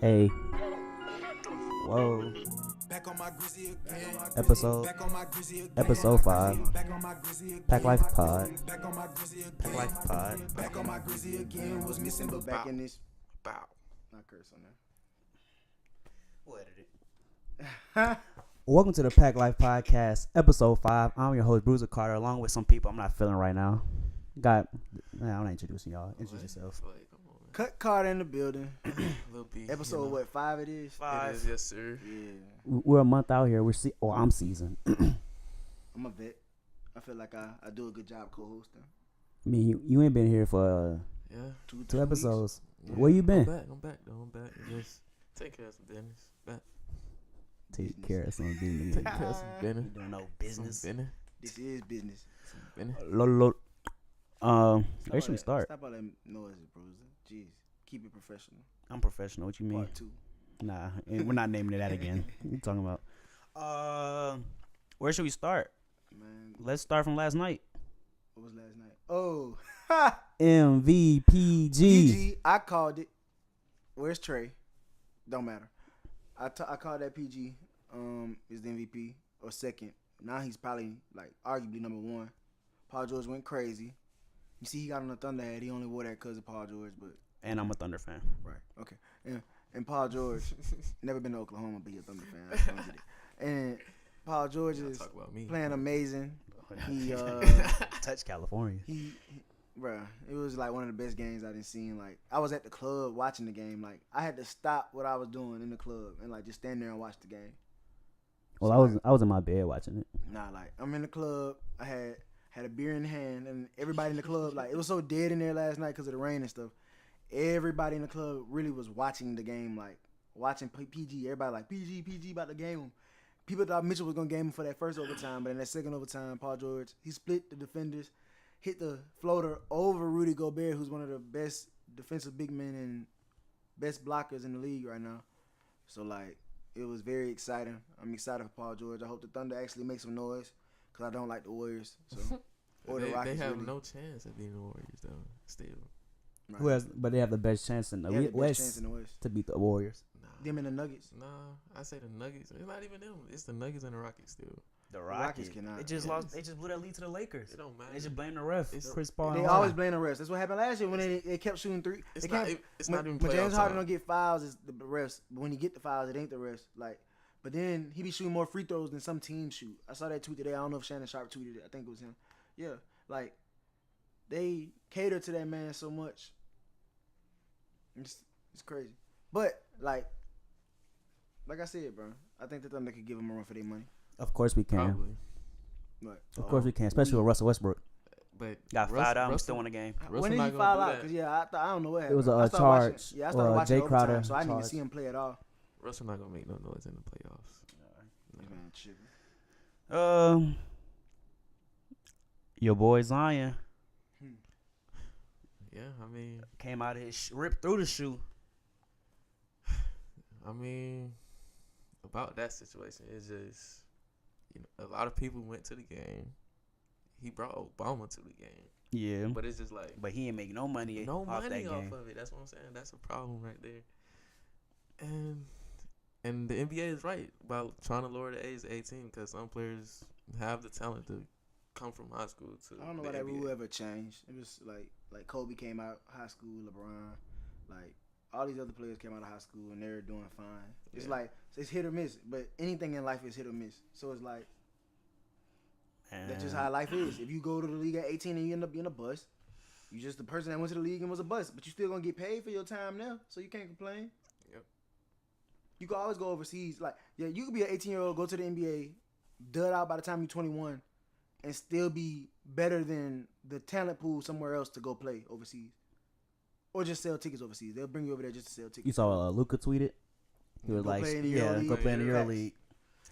Hey, whoa, episode, episode 5, Pack Life Pod, Pack Life Pod. Back in this. Bow. Not curse on We'll edit it. Welcome to the Pack Life Podcast, episode 5. I'm your host, Bruiser Carter, along with some people I'm not feeling right now. I'm not introducing y'all. Introduce yourself. Cut Carter in the building. Little B, Episode what? 5 it is. 5. It is, yes, sir. Yeah. We're a month out here. I'm seasoned. I'm a vet. I feel like I do a good job co-hosting. I mean, you ain't been here for Yeah. two episodes. Yeah. Where you been? I'm back. Just take care of some business. Back. Take care of some business. Take care of some business. You don't know business. Some business. This is business. Some business. Where should we start? Stop all that noises, Bruiser. Jeez. Keep it professional. I'm professional. What you mean? Part 2. Nah, we're not naming it that again. What you talking about? Where should we start? Man, Let's start from last night. what was last night? Oh. MVPG. PG. I called it. Where's Trey? Don't matter. I called that PG. Is the MVP or second. Now he's probably like arguably number 1. Paul George went crazy. You see, he got on the Thunder hat. He only wore that because of Paul George, but And I'm a Thunder fan. right, okay. And Paul George never been to Oklahoma, but he a Thunder fan. I just don't get it. And Paul George is Talk about me. playing amazing. He Touch California. Bruh, it was like one of the best games I done seen. Like, I was at the club watching the game. Like, I had to stop what I was doing in the club and like just stand there and watch the game. Well, So, I was in my bed watching it. Nah, like I'm in the club. I had a beer in hand, and everybody in the club, like, it was so dead in there last night because of the rain and stuff. Everybody in the club really was watching the game, like watching PG. Everybody like PG about to game him. People thought Mitchell was gonna game him for that first overtime, but in that second overtime, Paul George, he split the defenders, hit the floater over Rudy Gobert, who's one of the best defensive big men and best blockers in the league right now. So like, it was very exciting. I'm excited for Paul George. I hope the Thunder actually make some noise because I don't like the Warriors. So or the They Rockets. have really. no chance of being the Warriors, though. Still. Right. But they have the best chance in the They have the best West chance in the West. to beat the Warriors. Nah. Them and the Nuggets. Nah, I say the Nuggets. It's not even them. It's the Nuggets and the Rockets still. The Rockets cannot. They just lost. They just blew that lead to the Lakers. It don't matter. They just blame the ref. It's Chris Paul. They and always Harden. blame the refs. That's what happened last year when they kept shooting three. It's They not. can't- It's when, not even when James playoff Harden time. don't get fouls, it's the refs. But when he get the fouls, it ain't the refs. Like, but then he be shooting more free throws than some teams shoot. I saw that tweet today. I don't know if Shannon Sharp tweeted it. I think it was him. Yeah, like they cater to that man so much. It's crazy. But like I said, bro, I think the Thunder could give him a run for their money. Of course we can. Probably. But Of course we can, especially with Russell Westbrook. But Got Russ- fouled out. Russell- Still won the game. Russell when did not he gonna foul do out? that. Because I don't know what happened. It was a I started charge. Watching, I started watching Jay overtime, Crowder so I didn't even charge. see him play at all. Russell not gonna make no noise in the playoffs. This man tripping. Your boy Zion Yeah, I mean, came out of his ripped through the shoe. about that situation, it's just, a lot of people went to the game. He brought Obama to the game, Yeah, but it's just like but he ain't make no money. no off money that off game. of it. That's what I'm saying. That's a problem right there. And the NBA is right about trying to lower the age to 18 because some players have the talent to come from high school to I don't know the why that NBA. rule ever changed. It was like Kobe came out high school, LeBron, like all these other players came out of high school and they're doing fine. It's Yeah. like it's hit or miss, but anything in life is hit or miss. So it's like that's just how life is. If you go to the league at 18 and you end up being a bust, you just the person that went to the league and was a bust, but you still gonna get paid for your time now, so you can't complain. Yep. You can always go overseas. Like, yeah, you could be an 18-year-old, go to the NBA, dud out by the time you're 21, and still be better than the talent pool somewhere else to go play overseas. Or just sell tickets overseas. They'll bring you over there just to sell tickets. You saw Luca tweeted. He was Go like, play in the "Yeah, Euro go League." play in the Euro Facts. League."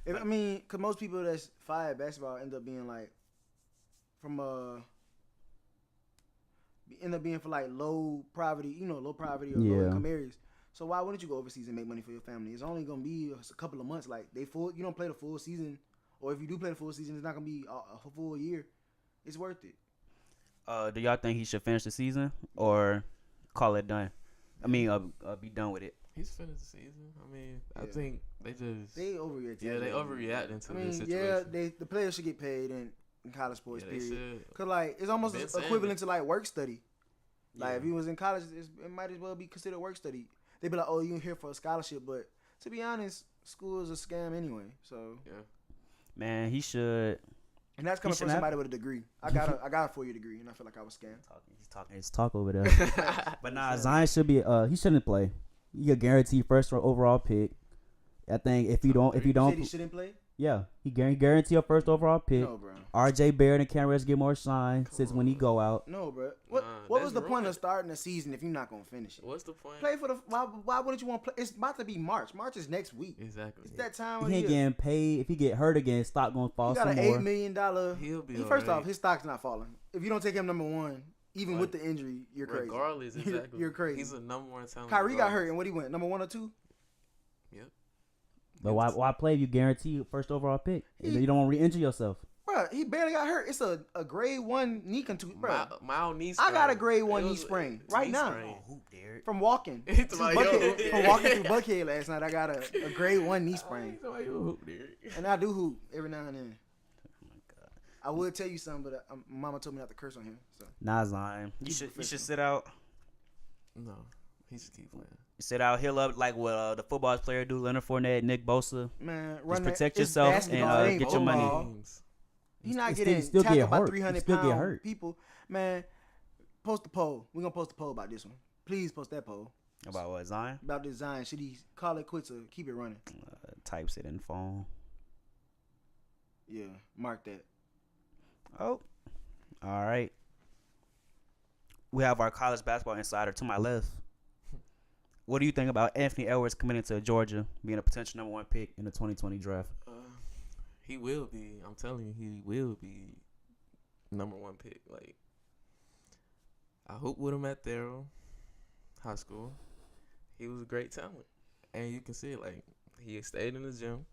Because most people that's fire at basketball end up being like, for like low poverty or low income areas. So why wouldn't you go overseas and make money for your family? It's only gonna be a couple of months. Like you don't play the full season, or if you do play the full season, it's not gonna be a full year. It's worth it. Do y'all think he should finish the season or call it done? I mean, be done with it. He's finished the season. I mean, I Yeah. think they overreacting. Yeah, they overreacting to I mean, this yeah, situation. the players should get paid in college sports. Yeah, they period. should. Cause like it's almost Ben equivalent Simmons. to like work study. Like Yeah. if you was in college, it might as well be considered work study. They be like, oh, you here for a scholarship, but to be honest, school is a scam anyway. So Yeah. Man, he should. and that's coming He from should have- somebody with a degree. I got a 4-year degree, and I feel like I was scammed. He's talking his talk over there. But nah, Zion should be. He shouldn't play. You get guaranteed first overall pick. I think if you You said he don't, shouldn't play. yeah, he guarantee a first overall pick. No, bro. R.J. Barrett and Cam Reddish get more shine since when he go out. No, bro. Nah, What that's was the point ruined. of starting the season if you're not gonna finish it? What's the point? Play for the. Why wouldn't you want to play? It's about to be March. March is next week. Exactly. It's that time of He ain't year. getting paid. If he get hurt again, stock gonna fall He got some an more. $8 million. He'll be First alright. off, his stock's not falling. If you don't take him number one, even with the injury, you're crazy. Regardless, exactly. You're crazy. He's a number one talent. Kyrie got hurt, regardless. and what he went number 1 or 2. Yep. But why play if you guarantee first overall pick? You don't want to re-injure yourself. Bro, he barely got hurt. It's a grade 1 knee contusion, bro. Mild knee I sprain. got a grade 1 It knee was- sprain knee right now. sprain. Hoop, Derek. From walking. It's through like, Buckhead, yo. from walking through Buckhead last night, I got a grade 1 knee sprain. He's like, you a hoop, dude. And I do hoop every now and then. Oh my God. I would tell you something, but Mama told me not to curse on him. So Nah, Zion. You He's should professional. sit out. No, he should keep playing. Sit out, heal up like what the football player do. Leonard Fournette, Nick Bosa. man, run that- protect it's yourself basketball, and, it ain't get your money. football. Games. He's not He getting still get tackled by hurt. He 300 still get pound hurt. people. Man, post the poll. We're gonna post a poll about this one. Please post that poll About what, Zion? about this Zion. Should he call it quits or keep it running? Types it in phone. Yeah, mark that. Oh, all right. We have our college basketball insider to my left. What do you think about Anthony Edwards committing to Georgia, being a potential number 1 pick in the 2020 draft? He will be. I'm telling you, he will be number 1 pick. Like, I hooped with him at Thero High School. He was a great talent, and you can see it. Like, he stayed in the gym.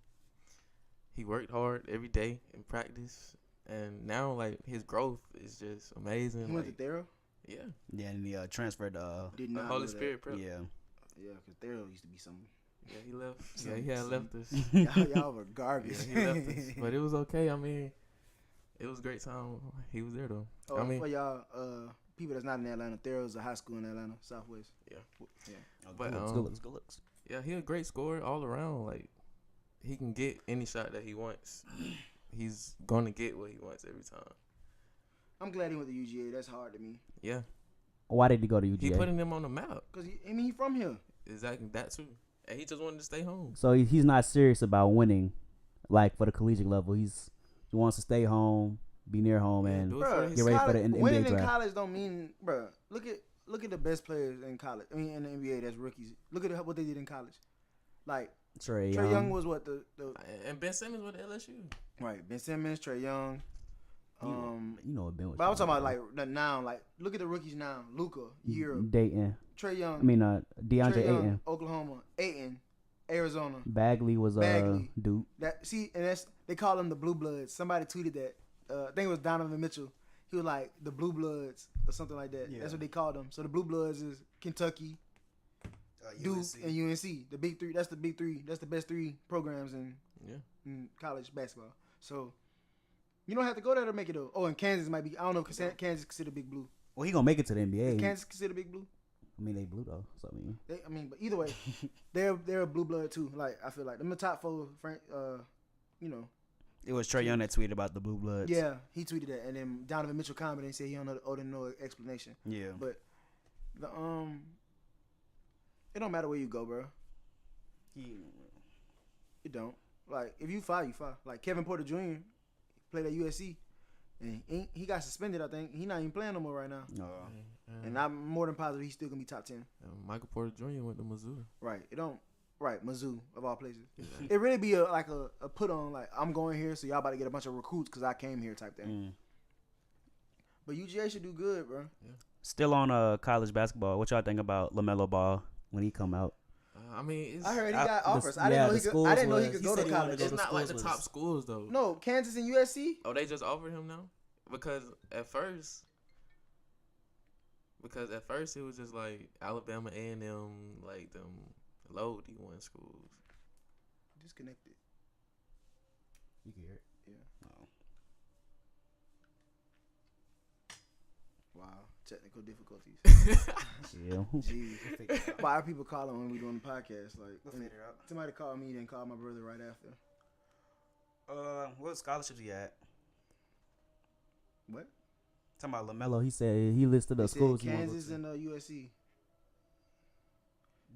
He worked hard every day in practice, and now like his growth is just amazing. He went like, to Thero. yeah, Yeah, and he transferred. Did the not Holy know that. Spirit prep. Yeah. Yeah, because Thero used to be something. Yeah, he left. Yeah, he had left us. Y'all were garbage. Yeah, he left us. But it was okay. I mean, it was a great time. He was there though. Oh, I mean, for y'all people that's not in Atlanta, Thero's a high school in Atlanta, Southwest. But, good looks, good looks. yeah, he a great scorer all around. Like, he can get any shot that he wants. He's gonna get what he wants every time. I'm glad he went to UGA. That's hard to me. Yeah, Why did he go to he UGA? putting them on the map. Cause he from here. Exactly that too. And he just wanted to stay home. So he's not serious about winning, like for the collegiate level. He wants to stay home, be near home, Yeah, and do it for Bro, his- Get ready for college, the NBA winning in draft. college don't mean, bro. Look at the best players in college. I mean, in the NBA, that's rookies. Look at what they did in college. Like Trey Trae Young was what the And Ben Simmons with LSU. right. Ben Simmons, Trae Young. you know what Ben was. But I'm talking trying about to like the now. Like look at the rookies now. Luka, do. Europe. Dayton. Trey Young. I mean, DeAndre Trae Young, Ayton. Oklahoma. Ayton, Arizona. Bagley was Bagley. Duke. That see, and that's they call them the Blue Bloods. Somebody tweeted that. I think it was Donovan Mitchell. He was like the Blue Bloods or something like that. Yeah. That's what they called them. So the Blue Bloods is Kentucky, Duke, and UNC. The big three. That's the big three. That's the best 3 programs Yeah. in college basketball. So you don't have to go there to make it though. Oh, and Kansas might be. I don't know if Kansas considered big blue. Well, he gonna make it to the NBA. Is Kansas considered big blue? I mean, they blue though. So I mean, But either way, they're a blue blood too. Like I feel like them the top 4. You know. it was Trae Young that tweeted about the blue bloods. Yeah, he tweeted that, and then Donovan Mitchell commented and said he don't know, owed him no explanation. Yeah. But the it don't matter where you go, bro. It don't. Like if you foul, you foul. Like Kevin Porter Jr. played at USC, and he got suspended. I think he not even playing no more right now. No. And I'm more than positive he's still gonna be top 10. Michael Porter Jr. went to Missouri. Right. It don't. Right. Mizzou of all places. Exactly. It really be a put on like I'm going here, so y'all about to get a bunch of recruits because I came here type thing. But UGA should do good, bro. Still on college basketball. What y'all think about LaMelo Ball when he come out? I mean, it's, I heard he I- got the- offers. I yeah, didn't know he the could. I didn't know he schools could was- go he to said he wanted college. to it's go not like the schools top was- schools though. No, Kansas and USC. Oh, they just offered him now? Because at first it was just like Alabama A&M, like them low D1 schools. Disconnected. You can hear it. Yeah. Oh. Wow. Technical difficulties. Chill. Jeez. Why are people calling when we doing the podcast? Like, We'll figure it out. somebody called me, then called my brother right after. What scholarships he at? What? Talking about LaMelo, he said he listed the They said schools. he wanna go Kansas to. and USC.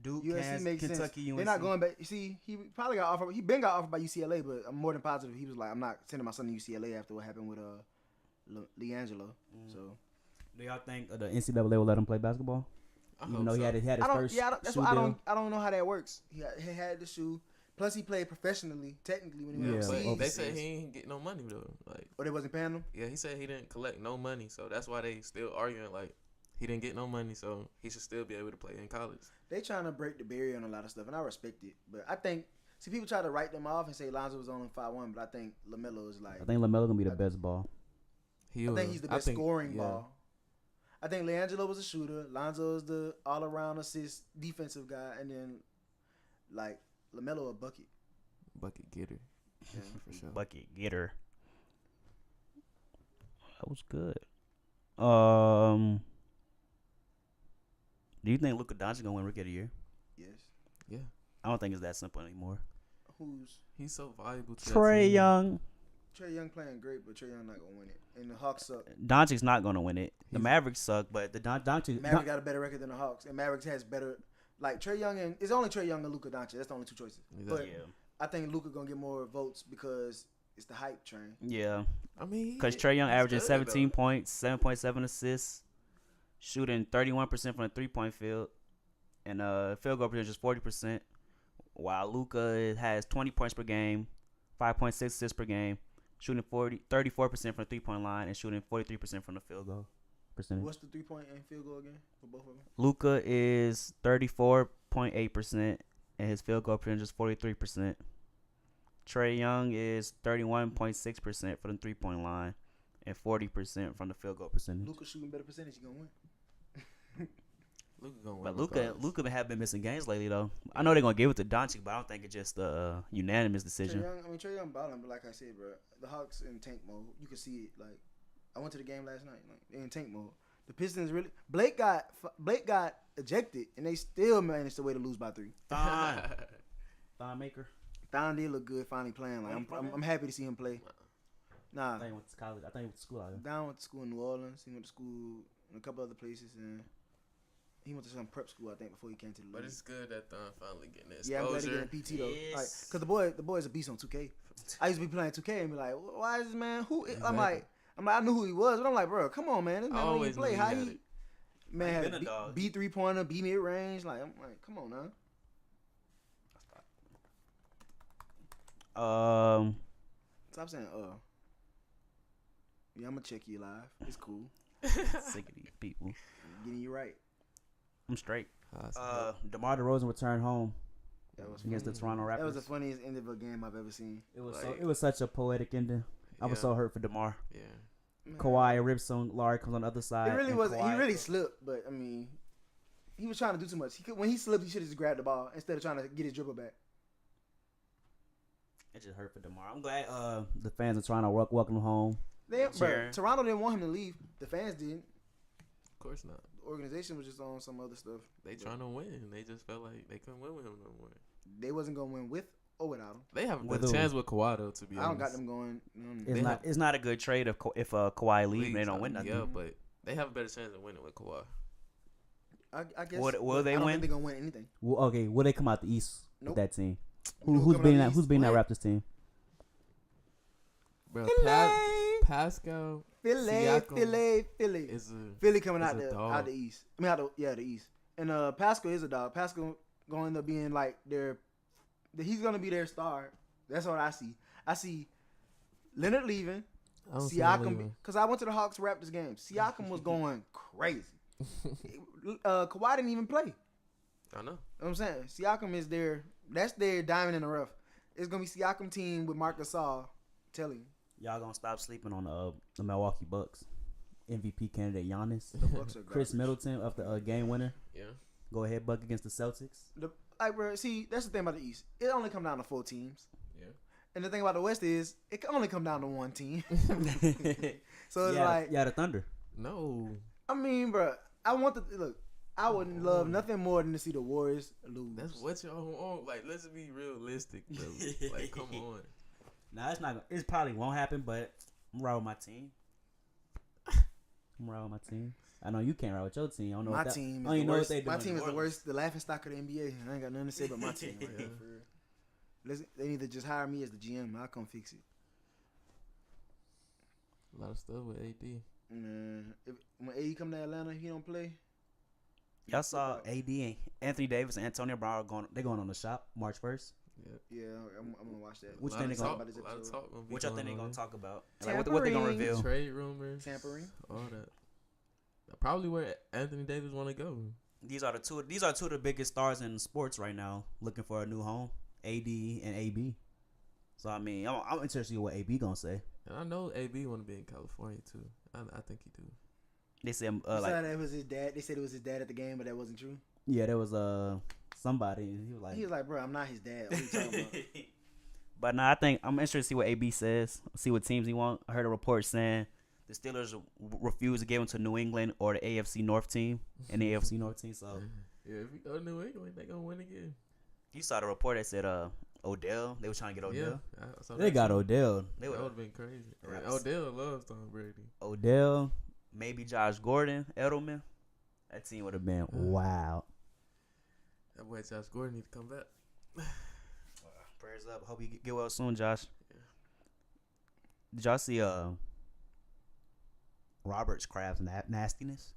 Duke, USC Kansas, makes Kentucky, sense. UNC. They're not going back. You see, he probably got offered. He been got offered by UCLA, but I'm more than positive he was like, I'm not sending my son to UCLA after what happened with LiAngelo. So Do y'all think the NCAA will let him play basketball? I Even hope though so. he had his first that's shoe why deal? I don't know how that works. He had the shoe. Plus, he played professionally, technically, when he went Yeah, But overseas. they said he ain't get no money though. Like, Or they wasn't paying him. yeah, he said he didn't collect no money, so that's why they still arguing like he didn't get no money, so he should still be able to play in college. They trying to break the barrier on a lot of stuff, and I respect it. But I think, people try to write them off and say Lonzo was only 5'1", but I think LaMelo is like, I think LaMelo gonna be the best ball. I think he's the best scoring ball. I think LiAngelo was a shooter. Lonzo is the all-around assist defensive guy, and then like LaMelo a bucket. Bucket getter. Yeah. For sure. Bucket getter. That was good. Do you think Luka Doncic gonna win Rookie of the Year? Yes. Yeah. I don't think it's that simple anymore. He's so valuable to that Trae team. Young. Trae Young playing great, but Trae Young not gonna win it. And the Hawks suck. Doncic's not gonna win it. The He's- Mavericks suck, but the Doncic. Mavericks got a better record than the Hawks, and Mavericks has better. Like Trae Young and it's only Trae Young and Luka Doncic. That's the only two choices. Exactly. Yeah. I think Luka gonna get more votes because it's the hype train. Yeah. I mean, Because Trae Young he's averaging good, 17 though. points, 7.7 assists, shooting 31% from the 3-point field, and field goal percentage is 40%. While Luka has 20 points per game, 5.6 assists per game, shooting 34% from the 3-point line, and shooting 43% from the field goal percentage. What's the 3-point and field goal again for both of them? Luka is 34.8%, and his field goal percentage is 43%. Trae Young is 31.6% for the 3-point line and 40% from the field goal percentage. Luka shooting better percentage, he gonna win. Luka gonna win. But Luka regardless. have been missing games lately though. I know they're gonna give it to Doncic, but I don't think it's just a unanimous decision. Trae Young balling, but like I said, bro, the Hawks in tank mode. You can see it. Like I went to the game last night. Like they in tank mode. The Pistons really. Blake got ejected, and they still managed the way to lose by 3. Thon Maker. Thon did look good finally playing. Like I'm happy to see him play. Nah, I think he went to college. I think he went to school out there. Don went to school in New Orleans. He went to school in a couple other places, and he went to some prep school I think before he came to the league. But it's good that Thon finally getting that Yeah, I'm glad he exposure. getting PT though. Yes. Like, cause the boy's a beast on 2K. I used to be playing 2K and be like, why is this man? Who? I'm like, I knew who he was, but I'm like, bro, come on, man. This man don't even Always play. knew he How had he? it. Man He had been a a dog. B 3-pointer, B mid range. Like I'm like, come on now. Stop saying Yeah, I'm gonna check you live. It's cool. Sick of these people. I'm getting you right. I'm straight. Awesome. DeMar DeRozan returned home That was against the funny. Toronto Raptors. That was the funniest end of a game I've ever seen. It was Like- it was such a poetic ending. I was Yeah. so hurt for DeMar. Yeah. Man. Kawhi rips some. Larry comes on the other side. It really and was. He Kawhi- really slipped, but I mean, he was trying to do too much. When he slipped, he should have just grabbed the ball instead of trying to get his dribble back. It just hurt for DeMar. I'm glad the fans of Toronto welcome him home. Bro, Toronto didn't want him to leave. The fans didn't. Of course not. The organization was just on some other stuff. They trying to win. They just felt like they couldn't win with him no more. They wasn't gonna win with or without him. They have a With better who? chance with Kawhi though, to be I don't honest. got them going. It's not a good trade if Kawhi leaves and they don't win nothing. Yeah, but they have a better chance of winning with Kawhi. I guess. Will they I don't win? think they're gonna win anything. Well, okay, will they come out the East Nope. with that team? You know Who's coming beating out that? the Who's East? beating that What? Raptors team? Bro, Philly, Pascal Philly, Siakam Philly. is a Philly coming is out a the dog. East. I mean, the East. And Pascal is a dog. Pascal going to end up being like he's gonna be their star. That's what I see. I see Leonard leaving, I don't see him Siakam. leaving. Because I went to the Hawks Raptors game. Siakam was going crazy. Kawhi didn't even play. I know. You know what I'm saying? Siakam is that's their diamond in the rough. It's gonna be Siakam team with Marc Gasol. Tell you. Y'all gonna stop sleeping on the Milwaukee Bucks MVP candidate Giannis, The Bucks are Chris garbage. Middleton of the game winner. Yeah. Go ahead, buck against the Celtics. Like, bro, see, that's the thing about the East. It only come down to 4 teams. Yeah. And the thing about the West is, it can only come down to 1 team. So it's the Thunder. No. I mean, bro, I would love nothing more than to see the Warriors lose. That's what y'all want. Like, let's be realistic, though. Like, come on. Nah, it's not. It probably won't happen, but I'm riding with my team. I know you can't ride with your team. I don't know my what team. I don't even know what they My doing team in is the New worst, the laughing stock of the NBA. I ain't got nothing to say about my team right now. For real. They need to just hire me as the GM. I'll come fix it. A lot of stuff with AD. Man, when AD come to Atlanta, he don't play. Y'all saw AD and Anthony Davis and Antonio Brown going on the shop March 1st. Yeah, I'm gonna watch that. Which thing they gonna about this episode? Which I think they gonna talk about? Tampering. Like, what they gonna reveal? Trade rumors. Tampering. All that. Probably where Anthony Davis want to go. These are two of the biggest stars in sports right now, looking for a new home. AD and AB. So I mean, I'm interested to see what AB gonna say. And I know AB want to be in California too. I think he do. They said that was his dad. They said it was his dad at the game, but that wasn't true. Yeah, there was somebody. He was like, bro, I'm not his dad. What are you talking about? But nah, I think I'm interested to see what AB says. See what teams he want. I heard a report saying the Steelers refuse to give him to New England or the AFC North team and the AFC North team. So yeah, if we go to New England, they gonna win again. You saw the report that said Odell. They were trying to get Odell. Yeah, they got Odell. That would have been crazy. Right. Odell loves Tom Brady. Odell, maybe Josh Gordon, Edelman. That team would have been wild. That boy Josh Gordon need to come back. Prayers up. Hope you get well soon, Josh. Yeah. Did y'all see Robert's Crab's nastiness?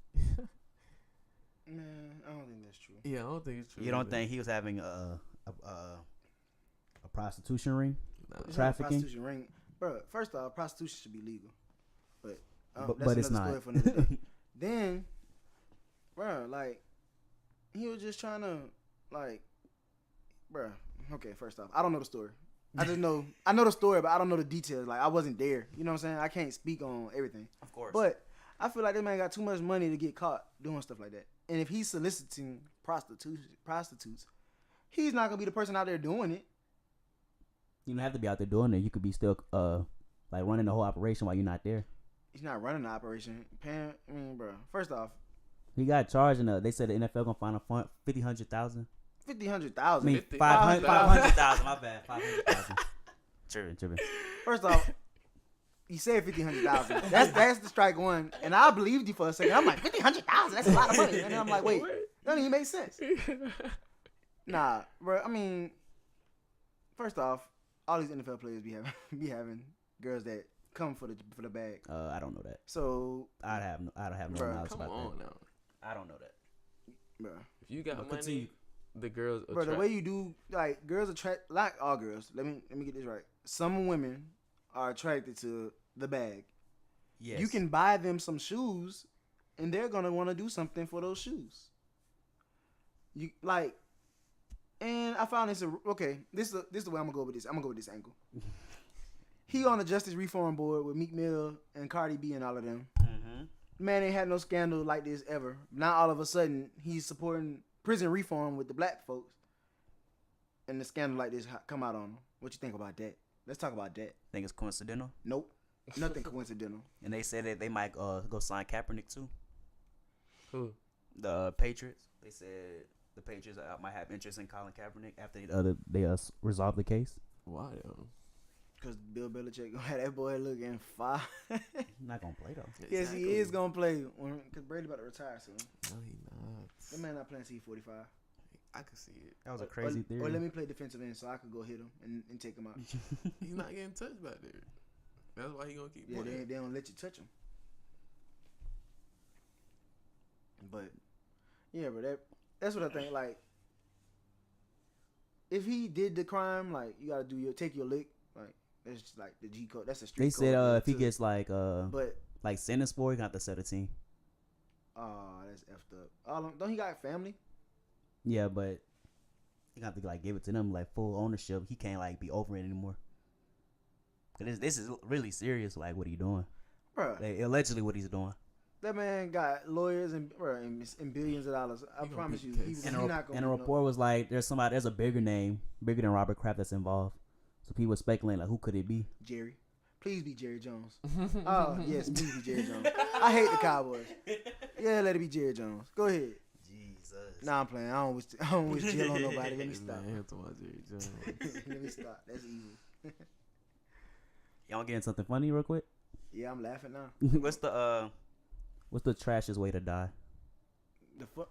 Man, I don't think that's true. Yeah, I don't think it's true. You don't think he was having a prostitution ring? It's Trafficking? not a prostitution ring, bro. First off, prostitution should be legal, but but it's not. Story for another day. Then, bro, like he was just trying to, like, bro. Okay, first off, I don't know the story. I just know I know the story, but I don't know the details. Like I wasn't there. You know what I'm saying? I can't speak on everything. Of course. But I feel like this man got too much money to get caught doing stuff like that. And if he's soliciting prostitutes, he's not gonna be the person out there doing it. You don't have to be out there doing it. You could be still like running the whole operation while you're not there. He's not running the operation. Bro. First off, he got charged, and they said the NFL gonna find a $50,000. 500,000. I mean, 500,000. My bad, 500,000. Tripping. First off, you said 500,000. That's the strike one, and I believed you for a second. I'm like 500,000. That's a lot of money. And then I'm like, wait, that doesn't even make sense. Nah, bro. I mean, first off, all these NFL players be having girls that come for the bag. I don't know that. So I don't have no knowledge about that. Now. I don't know that, bro. If you got money, continue. the girls. Bro, the way you do, like, girls attract, like all girls. Let me get this right. Some women are attracted to the bag. Yes. You can buy them some shoes, and they're gonna want to do something for those shoes. You like, and I found this okay. This is the way I'm gonna go with this. I'm gonna go with this angle. He on the Justice Reform Board with Meek Mill and Cardi B and all of them. Mm-hmm. Man ain't had no scandal like this ever. Now all of a sudden he's supporting prison reform with the black folks, and the scandal like this come out on him. What you think about that? Let's talk about that. Think it's coincidental? Nope, nothing coincidental. And they said that they might go sign Kaepernick too. Who? The Patriots. They said the Patriots might have interest in Colin Kaepernick after they resolve the case. Why? Because Bill Belichick gonna have that boy looking fine. Not gonna play though. Yes, he is gonna play because Brady about to retire soon. No, he not. That man not playing till he's 45. I could see it. That was a crazy theory. Or let me play defensive end so I could go hit him and take him out. He's not getting touched back there. That's why he gonna keep Yeah, playing. they don't let you touch him. But yeah, but that's what I think. Like, if he did the crime, like you gotta take your lick. Like that's just like the G code. That's a street. They code said if he too. gets like but sentenced for, he got to set a team. That's effed up. Don't he got family? Yeah, but you got to like give it to them like full ownership. He can't like be over it anymore. Cause this is really serious. Like what he doing? Bruh. Like, allegedly what he's doing. That man got lawyers and billions of dollars. I He gonna promise beat you. the case. He's not going And to a report was like, there's a bigger name, bigger than Robert Kraft that's involved. So people were speculating like, who could it be? Jerry. Please be Jerry Jones. Oh, yes, please be Jerry Jones. I hate the Cowboys. Yeah, let it be Jerry Jones. Go ahead. Jesus. Nah, I'm playing. I don't wish jail on nobody. Let me stop. Man, talking about Jerry Jones. Let me stop. That's evil. Y'all getting something funny real quick? Yeah, I'm laughing now. What's the trashiest way to die?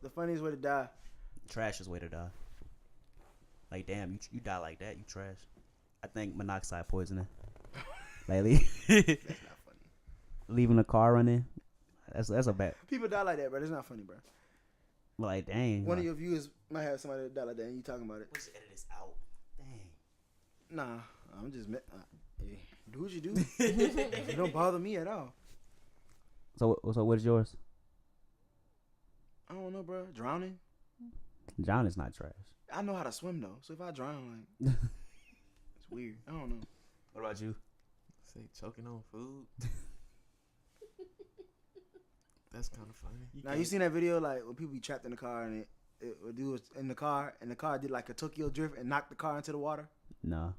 The funniest way to die. Trashiest way to die. Like, damn, you die like that, you trash. I think monoxide poisoning. Lately. That's not funny. Leaving the car running. That's a bad. People die like that, bro. That's not funny, bro. Like, dang. One of your viewers might have somebody that die like that, and you talking about it. Let's edit this out. Dang. Nah, I'm just hey, do what you do. It don't bother me at all. So what is yours? I don't know, bro. Drowning. John is not trash. I know how to swim though, so if I drown, like, it's weird. I don't know. What about you? Say choking on food. That's kind of funny. Now you seen that video like when people be trapped in the car and a dude was in the car and the car did like a Tokyo drift and knocked the car into the water. No.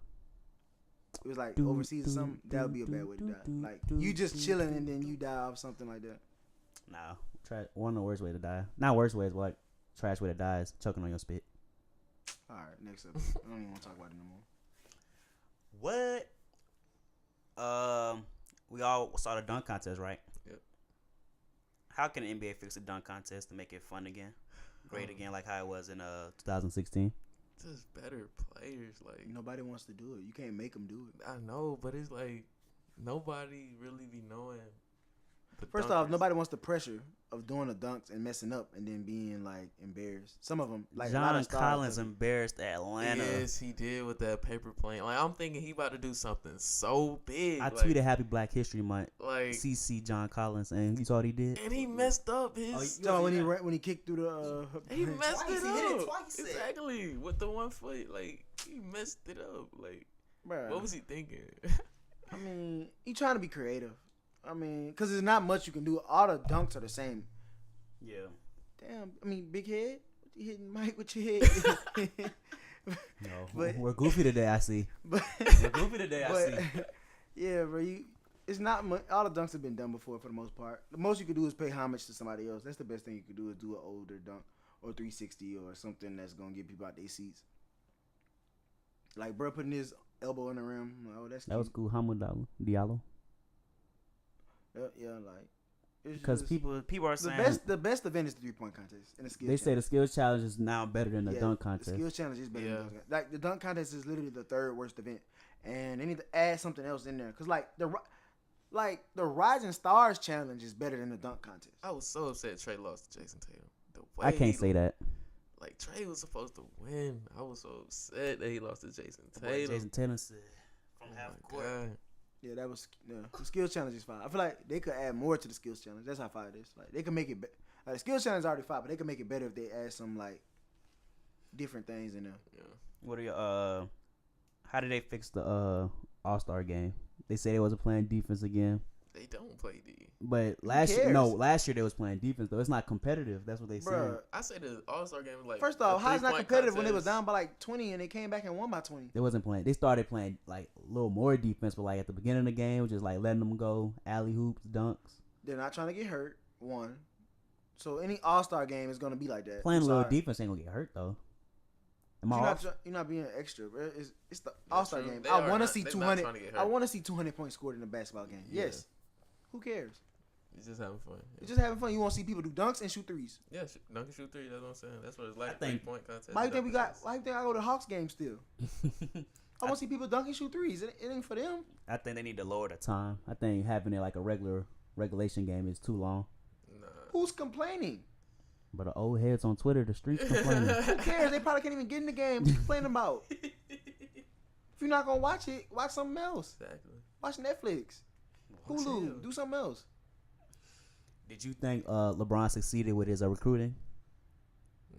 It was like overseas or something. That would be a bad way to die. Like you just chilling and then you die off something like that. No. One of the worst way to die. Not worst ways, but like trash way to die is choking on your spit. All right, next up. I don't even want to talk about it no more. What? We all saw the dunk contest, right? Yep. How can the NBA fix the dunk contest to make it fun again, great again, like how it was in 2016? Just better players, like Nobody wants to do it. You can't make them do it. I know, but it's like nobody really be knowing. First off, nobody wants the pressure of doing the dunks and messing up and then being like embarrassed. Some of them, like a lot John of stars, Collins embarrassed Atlanta. Yes, he did with that paper plane. Like I'm thinking he about to do something so big. I like, tweeted Happy Black History Month. like, CC John Collins, and you saw what he did. and he messed up his. You talking about when he kicked through the He messed Twice, it he up. hit it twice. Exactly with the 1 foot. Like he messed it up. Like Bruh. what was he thinking? I mean, he trying to be creative. I mean, because there's not much you can do. All the dunks are the same. Yeah. Damn, I mean, big head. You hitting Mike with your head. No, But- we're goofy today. I see. but, We're goofy today. I but see. yeah, bro, it's not much. All the dunks have been done before for the most part. The most you could do is pay homage to somebody else. That's the best thing you could do is do an older dunk or 360 or something that's gonna get people out their seats. Like, bro, putting his elbow in the rim. I'm like, oh, that's That was cool. Hamid Diallo. yeah, like it's Because just- people are the saying best event is the 3-point contest and the skills. they say the skills challenge is now better than the Yeah, dunk The contest. skills challenge is better. Yeah. Than the dunk. Like the dunk contest is literally the third worst event, and they need to add something else in there. Cause like the Rising Stars challenge is better than the dunk contest. I was so upset Trey lost to Jason Tatum. The way I can't he- say that. Like Trey was supposed to win. I was so upset that he lost to Jason Boy, Tatum. Jason Tatum said from Oh half my court. God. Yeah, that was the skills challenge is fine. I feel like they could add more to the skills challenge. That's how fire it is. Like they can make it. Like the skills challenge is already fine, but they can make it better if they add some like different things in there. Yeah. What are your how did they fix the All-Star game? They say they wasn't playing defense again. They don't play D. But cares? last year they was playing defense though. It's not competitive. That's what they said. Bruh, I say the All-Star game was like first off, a how's it not 3-point competitive when they was contest. down by like 20 and they came back and won by 20? They wasn't playing. They started playing like a little more defense, but like at the beginning of the game, just like letting them go, alley hoops, dunks, They're not trying to get hurt. One, so any All-Star game is gonna be like that. playing I'm a little sorry. defense ain't gonna get hurt though. Am I You're off? you're not being extra, bro. It's the All-Star true. game. They I are want to not- see they're not 200. trying to get I hurt. want to see 200 points scored in a basketball game. Yeah. Yes. Who cares? It's just having fun. It's just having fun. You want to see people do dunks and shoot threes. Yeah, dunk and shoot three. That's what I'm saying. That's what it's like. I think- 3-point contest. Why you think we dunk got? contest. Why you think I go to Hawks game still? I want to see people dunk and shoot threes. It ain't for them. I think they need to lower the time. I think having it like a regulation game is too long. Nah. Who's complaining? But the old heads on Twitter, the streets complaining. Who cares? They probably can't even get in the game. What you complaining about? If you're not gonna watch it, watch something else. Exactly. Watch Netflix, Chill. Hulu. Do something else. Did you think LeBron succeeded with his recruiting?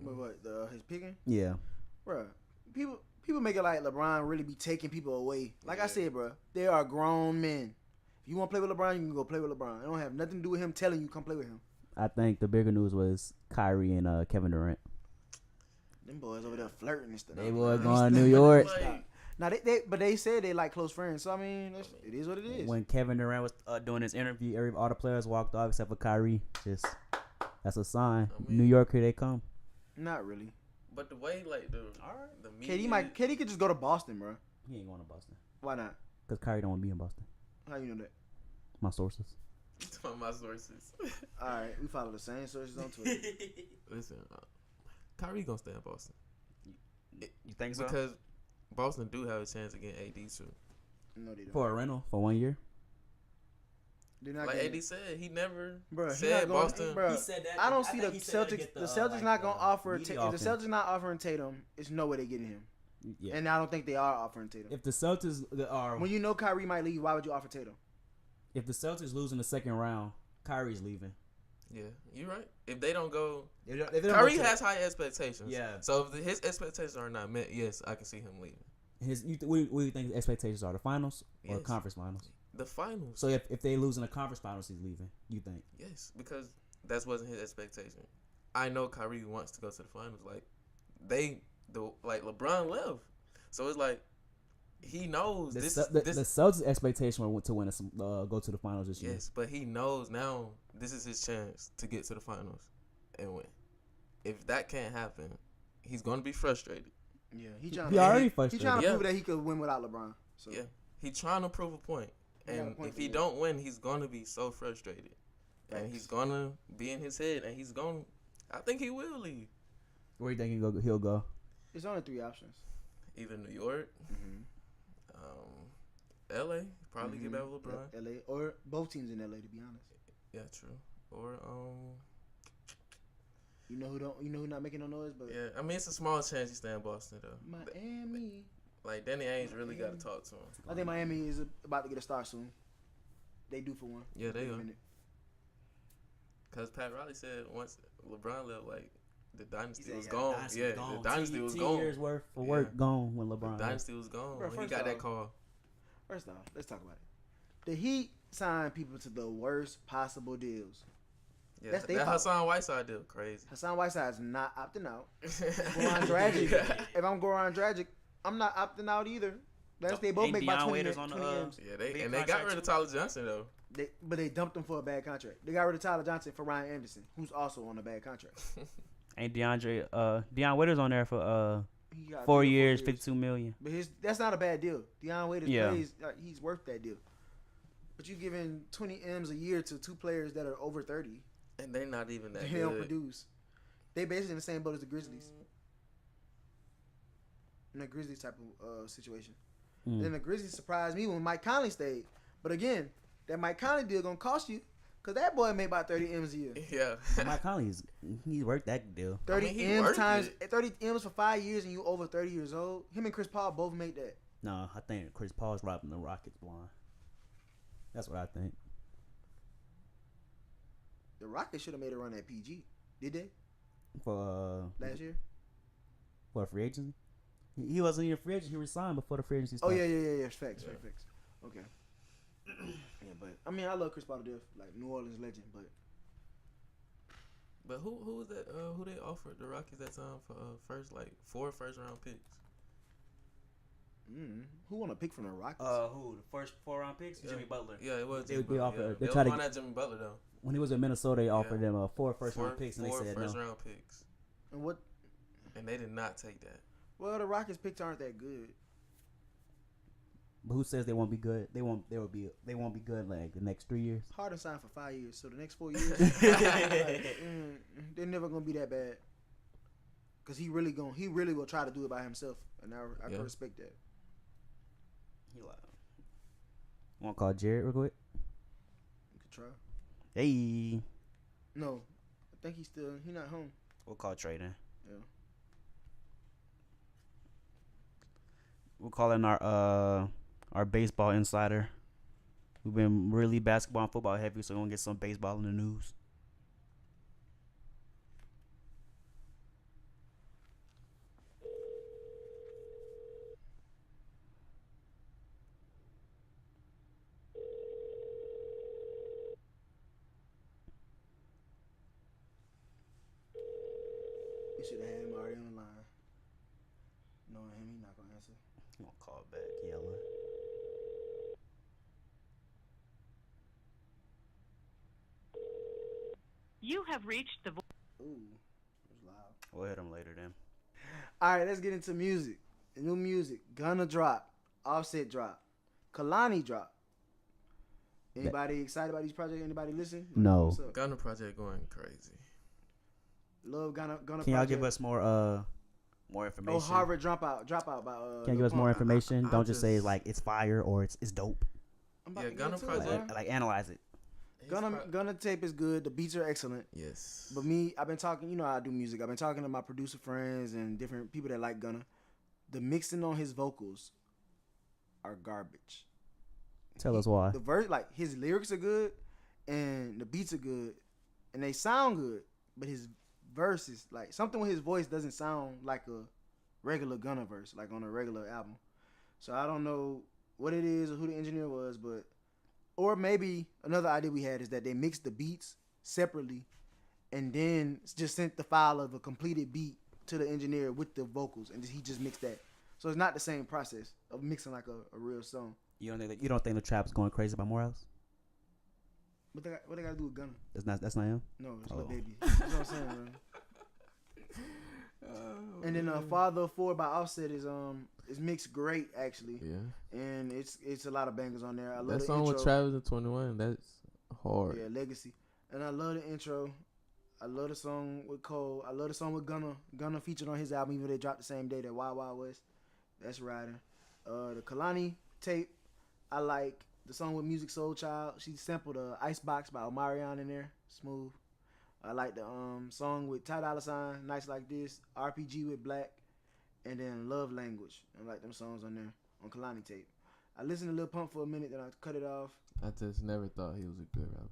But what? His picking, Yeah. bro. People make it like LeBron really be taking people away. Like I Yeah. said, bro, they are grown men. If you want to play with LeBron, you can go play with LeBron. It don't have nothing to do with him telling you come play with him. I think the bigger news was Kyrie and Kevin Durant. Them boys over there flirting and stuff. They were going to New York. Like, Now but they said they like close friends. So I mean, it is what it is. When Kevin Durant was doing his interview, all the players walked off except for Kyrie. Just that's a sign. I mean- New York, here they come. Not really. but the way like the media, KD could just go to Boston, bro. He ain't going to Boston Why not? because Kyrie don't want to be in Boston. How you know that? My sources. From my sources. All right, we follow the same sources on Twitter. Listen, Kyrie gonna stay in Boston You think because Boston do have a chance against AD too. No, they don't. For a rental for 1 year. They're not Like getting AD said, he never Bro, he said not going, Boston. bro, He said that- I don't I see think the he said to Celtics. get The the, Celtics like, not gonna offer. media If off the him. Celtics not offering Tatum, it's no way they getting him. Yeah. And I don't think they are offering Tatum. If the Celtics are, When you know Kyrie might leave, why would you offer Tatum? if the Celtics lose in the second round, Kyrie's leaving. Yeah, you're right. If they don't go, If they don't Kyrie go to- has high expectations. Yeah. So if his expectations are not met, yes, I can see him leaving. what do you think his expectations are? The finals or Yes. conference finals? The finals. So if they lose in the conference finals, he's leaving. You think? Yes, because that wasn't his expectation. I know Kyrie wants to go to the finals. Like LeBron left, so it's like he knows The this. Celtics' expectation was to win go to the finals this year. Yes, but he knows now this is his chance to get to the finals and win. If that can't happen, he's going to be frustrated. Yeah, he trying. He already He frustrated. trying to Yeah. prove that he could win without LeBron. So Yeah, he's trying to prove a point. He got a And point if to he make. don't win, he's going to be so frustrated. And Facts. he's going to be in his head. And he's going to, I think he will leave. Where do you think he'll go? It's only 3 options. Either New York, LA, probably get back with LeBron. Yep, LA or both teams in LA, to be honest. Yeah, true. Or You know who not making no noise, but yeah. I mean, it's a small chance he stay in Boston though. Miami. Like Danny Ainge really got to talk to him. I think Miami is about to get a star soon. They do for one. Yeah, they Wait a are. minute. Cause Pat Riley said once LeBron left, like the dynasty said, was yeah, gone. Yeah, the dynasty was 10 gone. years worth of Yeah. work gone when LeBron. The dynasty was gone Bro, when he first got that off, call. First off, let's talk about it. The Heat signed people to the worst possible deals. Yeah, That's they that fault. Hassan Whiteside deal crazy. Hassan Whiteside is not opting out. Goran Dragic. If I'm Goran Dragic, I'm not opting out either. That's they both Ain't make about Deion 20, Waiters 20 on the, M's. Yeah, they Big got contract rid of too. Tyler Johnson though. But they dumped him for a bad contract. They got rid of Tyler Johnson for Ryan Anderson, who's also on a bad contract. Ain't Deion Waiters on there for He got 4 3 or years, $52 million. But that's not a bad deal. Deion Waiters Yeah. plays, he's worth that deal. But you giving 20 M's a year to 2 players that are over 30. And they not even that They don't good. produce. They basically in the same boat as the Grizzlies. In a Grizzlies type of situation. Then the Grizzlies surprised me when Mike Conley stayed. But again, that Mike Conley deal gonna cost you, cause that boy made about 30 M's a year. Yeah. Mike Conley's he worked that deal. 30 he M's worth times it. 30 M's for 5 years, and you over 30 years old. Him and Chris Paul both made that. No, I think Chris Paul's robbing the Rockets blind. That's what I think. The Rockets should have made a run at PG. Did they For last year? for a free agency, he wasn't even a free agent. He resigned before the free agency Oh started. yeah. Facts. Okay. Yeah, but I mean, I love Chris Paul to death, like New Orleans legend. But But who was that? Who they offered the Rockets that time for 4 first round picks? who want to pick from the Rockets? Who the first 4-round picks? Yeah. Jimmy Butler. Yeah, it was. They- Jimmy they Butler, offered- yeah. they They tried was to- on that Jimmy Butler though. When he was in Minnesota, they offered Yeah. them 4 first-round picks, and they Four said first no. round picks, and what? and they did not take that. Well, the Rockets picks aren't that good. But who says they won't be good? They won't be good like the next 3 years. Harden signed for 5 years, so the next 4 years, they're never gonna be that bad. Cause he really will try to do it by himself, and I can respect that. Want to call Jared real quick? You could try. Hey, No, I think he's not home. we'll call Trey then. Yeah. We're calling our baseball insider. We've been really basketball and football heavy, so we're gonna get some baseball in the news. We should have had him already on the line. Knowing him, he not gonna answer. I'm gonna call back, yelling. You have reached the Ooh, it was loud. We'll hit him later then. All right, let's get into music. New music. Gunna drop. Offset drop. Kalani drop. Anybody excited about these projects? Anybody listen? No. What's up? Gunna project going crazy. Love Gunna Can y'all project. give us more information? Oh, Harvard dropout by. Can you give us more information? I Don't just say just- like it's fire or it's dope. I'm about Yeah, to Gunna get to it, project. bro. Like analyze it. Gunna tape is good. The beats are excellent. Yes. But me, I've been talking. You know how I do music. I've been talking to my producer friends and different people that like Gunna. The mixing on his vocals are garbage. Tell us why. The verse, like his lyrics are good, and the beats are good, and they sound good. But his verses, like something with his voice, doesn't sound like a regular Gunna verse, like on a regular album. So I don't know what it is or who the engineer was, but or maybe another idea we had is that they mixed the beats separately, and then just sent the file of a completed beat to the engineer with the vocals, and he just mixed that. So it's not the same process of mixing like a real song. You don't think the trap's going crazy by Morehouse? What they got to do with Gunna? That's not him. No, it's Oh. Lil Baby. That's what I'm saying, man. And then Father of Four by Offset is mixed great actually, Yeah. and it's a lot of bangers on there. I love That the song intro. with Travis and 21, that's hard. Yeah, Legacy, and I love the intro. I love the song with Cole. I love the song with Gunna. Gunna featured on his album, even though they dropped the same day. That Wild Wild West. That's riding. The Kalani tape. I like the song with Music Soul Child. She sampled Icebox by Omarion in there. Smooth. I like the song with Ty Dolla $ign, Nights Like This, RPG with Black, and then Love Language. I like them songs on there on Kalani tape. I listened to Lil Pump for a minute, then I cut it off. I just never thought he was a good rapper.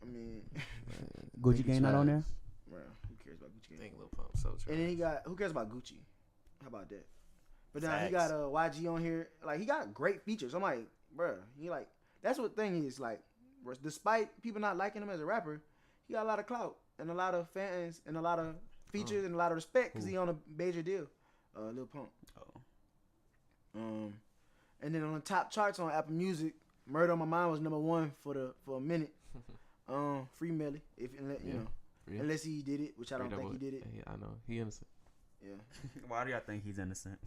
I mean, Gucci Gang not on there? bro, who cares about Gucci I Gang? think Lil Pump so trash. And then he got, who cares about Gucci? How about that? But now he Facts. got YG on here. Like, he got great features. I'm like, bro, he like, that's what thing is. Like, despite people not liking him as a rapper, he got a lot of clout and a lot of fans and a lot of features and a lot of respect because he on a major deal. Lil Pump. Oh. And then on the top charts on Apple Music, Murder on My Mind was #1 for a minute. Free Melly, if you know, Free. unless he did it, which I don't think he did it. Yeah, I know. He innocent. Yeah. Why do y'all think he's innocent?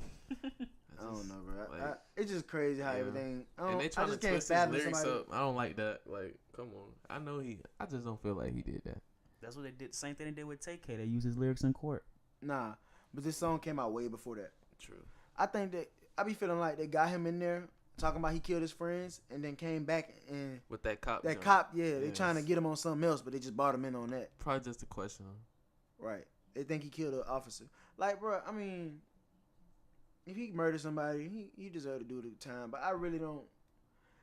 I don't know, bro. like, It's just crazy how yeah. everything. And they I trying to just can't twist his fathom lyrics somebody. up. I don't like that. Like, come on. I just don't feel like he did that. That's what they did. Same thing they did with TK. They used his lyrics in court. Nah, but this song came out way before that. True. I think that I be feeling like they got him in there talking about he killed his friends and then came back and With that cop. that joint. cop, yeah, they Yes. trying to get him on something else, but they just brought him in on that. Probably just a question. Right. They think he killed an officer. Like, bro, I mean, if he murdered somebody, he deserved to do the time. But I really don't.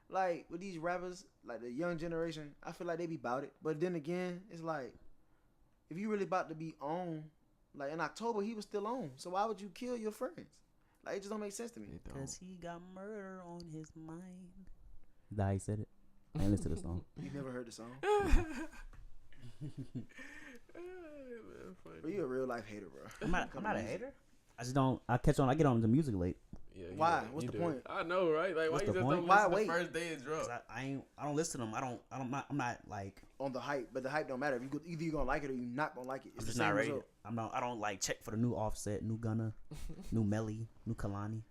Like, with these rappers, like the young generation, I feel like they be about it. But then again, it's like, if you really about to be on, like in October, he was still on. So why would you kill your friends? Like, it just don't make sense to me. It don't. Because he got murder on his mind. Is that how he said it? I ain't listen to the song. You never heard the song. But you a real life hater, bro. I'm not a hater. I just don't. I get on the music late. Yeah, you Why? do. What's You the do. point? I know, right? Like, What's why you the just point? don't Why listen wait? the first day it dropped? 'Cause I don't listen to them. I'm not like. On the hype, but the hype don't matter. If you either you gonna like it or you not gonna like it. It's I'm the just same not ready. result. I don't like check for the new Offset, new Gunna, new Melly, new Kalani.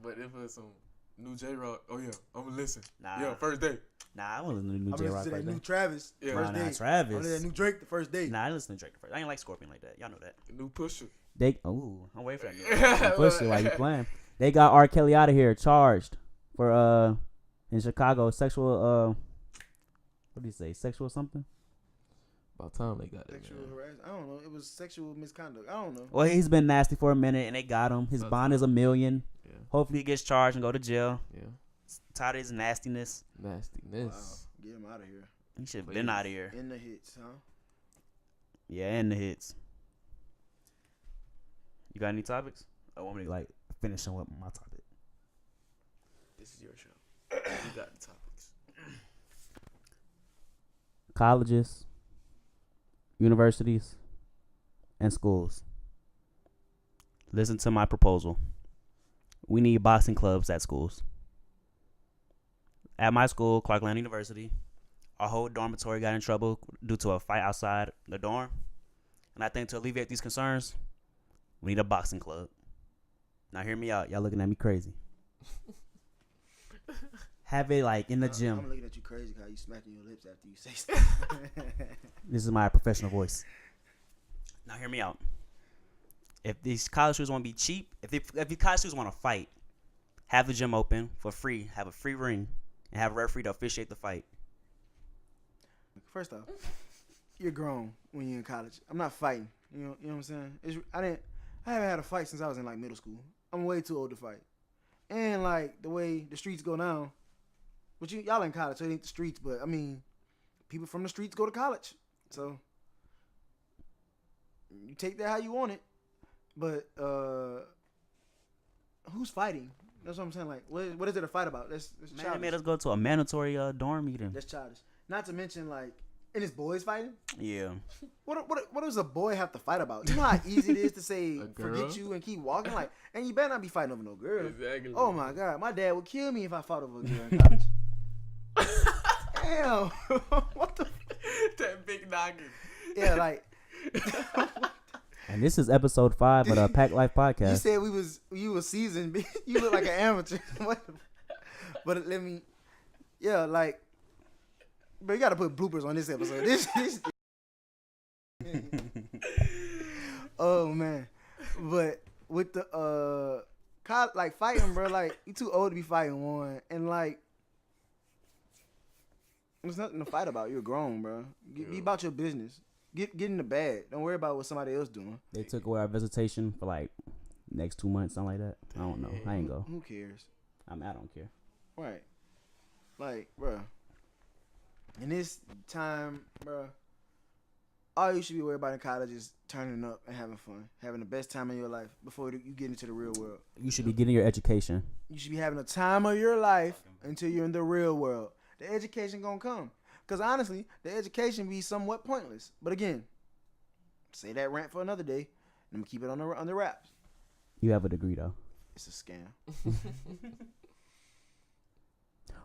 But if it's some new J Rock, oh yeah, I'm gonna listen. Nah. Yeah, first day. Nah, I want to listen to the new I'm J listening Rock to that first new day. Travis Yeah. first Nah, day. I'm Travis. listening to that new Drake the first day. Nah, I listen to Drake first. I ain't like Scorpion like that. Y'all know that. New Pusher. I'm waiting for that. Push it while you playing. They got R. Kelly out of here, charged for in Chicago sexual what do you say, sexual something? About time they got it. Sexual Man. harassment. I don't know. It was sexual misconduct. I don't know. Well, he's been nasty for a minute, and they got him. His That's bond is $1 million. Yeah, Hopefully, he gets charged and go to jail. yeah. Tired of his nastiness. Nastiness. Wow. Get him out of here. He should have been out of here. In the hits, huh? Yeah, and the hits. You got any topics? I want me to finish on with my topic. This is your show. You got the topics. Colleges, universities, and schools. Listen to my proposal. We need boxing clubs at schools. At my school, Clarkland University, our whole dormitory got in trouble due to a fight outside the dorm. And I think to alleviate these concerns, we need a boxing club. Now hear me out. Y'all looking at me crazy. Have it like in the gym. I'm looking at you crazy because you smacking your lips after you say stuff. This is my professional voice. Now hear me out. If these college students want to be cheap, if these college students want to fight, have the gym open for free, have a free ring, and have a referee to officiate the fight. First off, you're grown when you're in college. I'm not fighting. You know what I'm saying? I haven't had a fight since I was in like middle school. I'm way too old to fight. And like the way the streets go now, but y'all in college, so it ain't the streets, but I mean, people from the streets go to college. So you take that how you want it. But who's fighting? That's what I'm saying. Like, what is there to fight about? That's Man, childish. they made us go to a mandatory dorm meeting. That's childish. Not to mention, like, and it's boys fighting. Yeah. What does a boy have to fight about? You know how easy it is to say A girl? forget you and keep walking, like, and you better not be fighting over no girl. Exactly. Oh my God, my dad would kill me if I fought over a girl in college. Damn, what the? That big noggin. Yeah, like. And this is episode 5 of the PACT Life podcast. You said you was seasoned. You look like an amateur. But let me, yeah, like, but you got to put bloopers on this episode. This oh man, but with the like fighting, bro, like you too old to be fighting one, and like there's nothing to fight about. You're grown, bro. Be about your business. Get in the bag. Don't worry about what somebody else doing. They took away our visitation for like next 2 months, something like that. I don't know. I ain't go. Who cares? I don't care. Right. Like, bro. In this time, bro, all you should be worried about in college is turning up and having fun, having the best time of your life before you get into the real world. You should be getting your education. You should be having the time of your life until you're in the real world. The education gonna come. Because honestly, the education be somewhat pointless. But again, say that rant for another day. And I'm going to keep it on the wraps. You have a degree, though. It's a scam.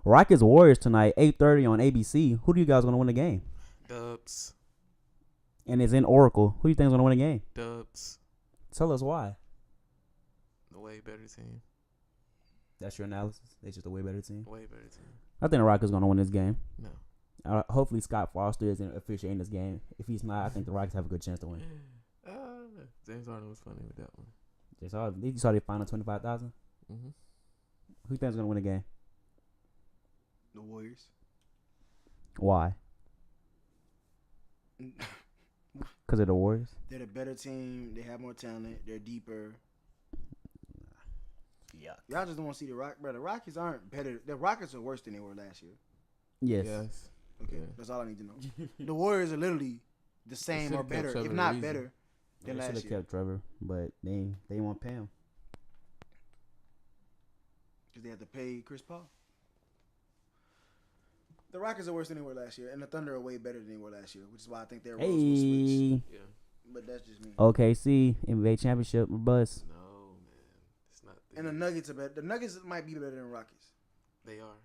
Rockets Warriors tonight, 8:30 on ABC. Who do you guys going to win the game? Dubs. And it's in Oracle. Who do you think is going to win the game? Dubs. Tell us why. The way better team. That's your analysis? They're just a way better team? Way better team. I think the Rockets going to win this game. No. Hopefully Scott Foster isn't officiating this game. If he's not, I think the Rockets have a good chance to win. James Harden was funny with that one. You saw they final 25,000? Mm-hmm. Who you think is going to win the game? The Warriors. Why? Because of the Warriors? They're the better team. They have more talent. They're deeper. Yeah. Y'all just don't want to see the Rockets. Bro, the Rockets aren't better. The Rockets are worse than they were last year. Yes. Okay, Yeah. that's all I need to know. The Warriors are literally the same or kept better, Trevor if not Ariza. better, than They should last have year. kept Trevor, but they won't pay him. Because they had to pay Chris Paul. The Rockets are worse than they were last year, and the Thunder are way better than they were last year, which is why I think their roles will switch. Hey. Yeah. But that's just me. OKC, NBA championship, bus. No, man. It's not. And the Nuggets are better. The Nuggets might be better than the Rockets. They are.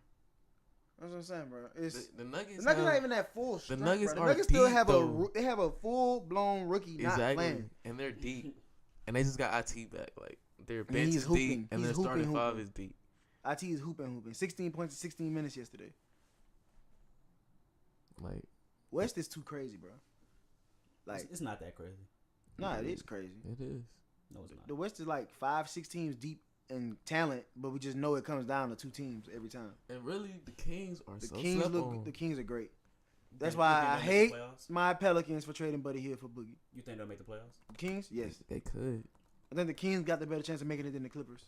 That's what I'm saying, bro. It's The Nuggets. the Nuggets not even that full. Strength, Nuggets bro. are The Nuggets still deep, have though. they have a full blown rookie not Exactly. playing. And they're deep. And they just got IT back. Like, their And bench he's is hooping. deep. And He's their starting hooping, five hooping. is deep. IT is hooping. 16 points in 16 minutes yesterday. Like, West is too crazy, bro. Like, It's not that crazy. nah, it is crazy. it is. No, it's not. The West is like 5-6 teams deep in talent, but we just know it comes down to 2 teams every time. And really, the Kings are The so Kings slept look. on. The Kings are great. You That's think- why you think I they'll make hate the playoffs? my Pelicans for trading Buddy Hield for Boogie. You think they'll make the playoffs? Kings, yes. They could. I think the Kings got the better chance of making it than the Clippers.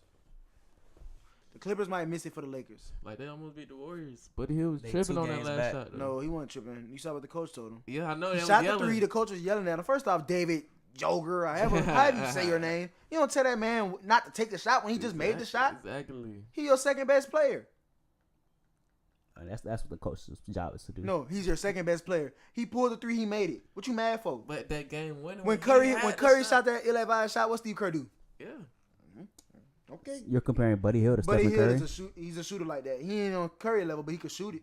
The Clippers might miss it for the Lakers. Like, they almost beat the Warriors. Buddy Hill was They tripping 2 on that games last back. shot, though. No, he wasn't tripping. You saw what the coach told him. Yeah, I know. He They shot was the yelling. 3. The coach was yelling at him. First off, David Joger, however you say your name. You don't tell that man not to take the shot when he just made the shot. Exactly. He your second best player. That's what the coach's job is to do. No, he's your second best player. He pulled the 3. He made it. What you mad for? But that game winning. When he Curry had the shot that ill-advised shot, what Steve Kerr do? Yeah. Okay. You're comparing Buddy Hield to Buddy Stephen Hield Curry? is he's a shooter like that. He ain't on Curry level, but he could shoot it.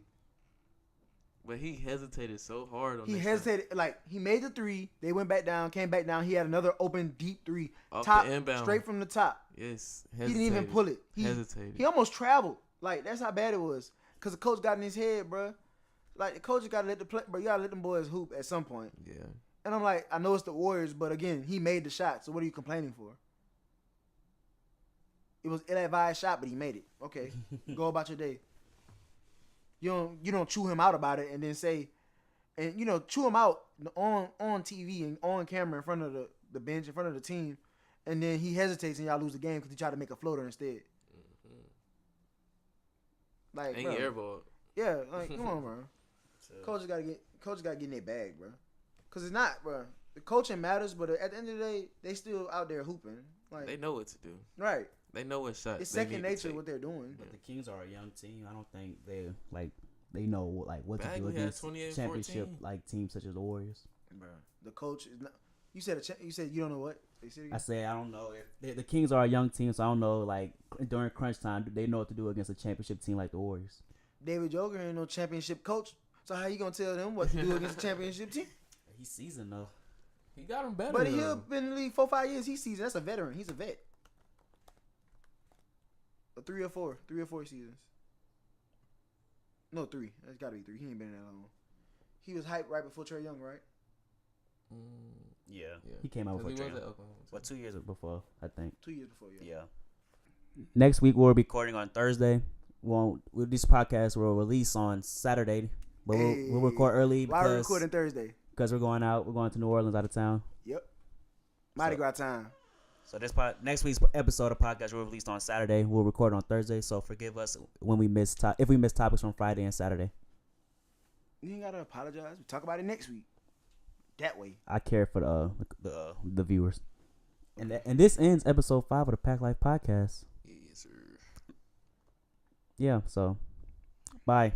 But he hesitated so hard on He that hesitated, like he made the three. They went back down, came back down. He had another open deep three, Off top the inbound. straight from the top. Yes. He didn't even pull it. Hesitated. He almost traveled. Like that's how bad it was. Cause the coach got in his head, bro. Like the coach got to let the play, bro. You gotta let them boys hoop at some point. Yeah. And I'm like, I know it's the Warriors, but again, he made the shot. So what are you complaining for? It was an advised shot, but he made it. Okay, go about your day. You don't chew him out about it and then say, and chew him out on TV and on camera in front of the bench in front of the team, and then he hesitates and y'all lose the game because he tried to make a floater instead. Like, And bro, he airballed. yeah, like come on, bro. Coaches gotta get in their bag, bro. Cause it's not, bro. The coaching matters, but at the end of the day, they still out there hooping. Like They know what to do. right. They know what shots. It's they second need to nature take. what they're doing. But the Kings are a young team. I don't think they know what to do Bagley had against 28, championship 14. teams such as the Warriors. Bro, the coach is not. You said you don't know what they said. I say I don't know if the Kings are a young team, so I don't know like during crunch time do they know what to do against a championship team like the Warriors. David Joker ain't no championship coach, so how you gonna tell them what to do against a championship team? He's seasoned though. He got him better. Buddy though. Hill been in the league 4-5 years. He's seasoned. That's a veteran. He's a vet. 3 or 4 seasons. No, 3. That's gotta be 3. He ain't been in that long. He was hyped right before Trae Young, right? Yeah. Yeah. He came out 'Cause before he was Trae. at Oklahoma. What 2 years before I think. 2 years before, yeah. Yeah. Next week we'll be recording on Thursday. This podcast will release on Saturday, but we'll record early Why are we because recording Thursday? we're going out. We're going to New Orleans out of town. Yep. Mardi Gras time. So next week's episode of podcast will be released on Saturday. We'll record on Thursday. So forgive us when we miss if we miss topics from Friday and Saturday. You ain't gotta apologize. We talk about it next week. That way. I care for the viewers. And this ends episode 5 of the Pack Life podcast. Yes, sir. Yeah. So bye.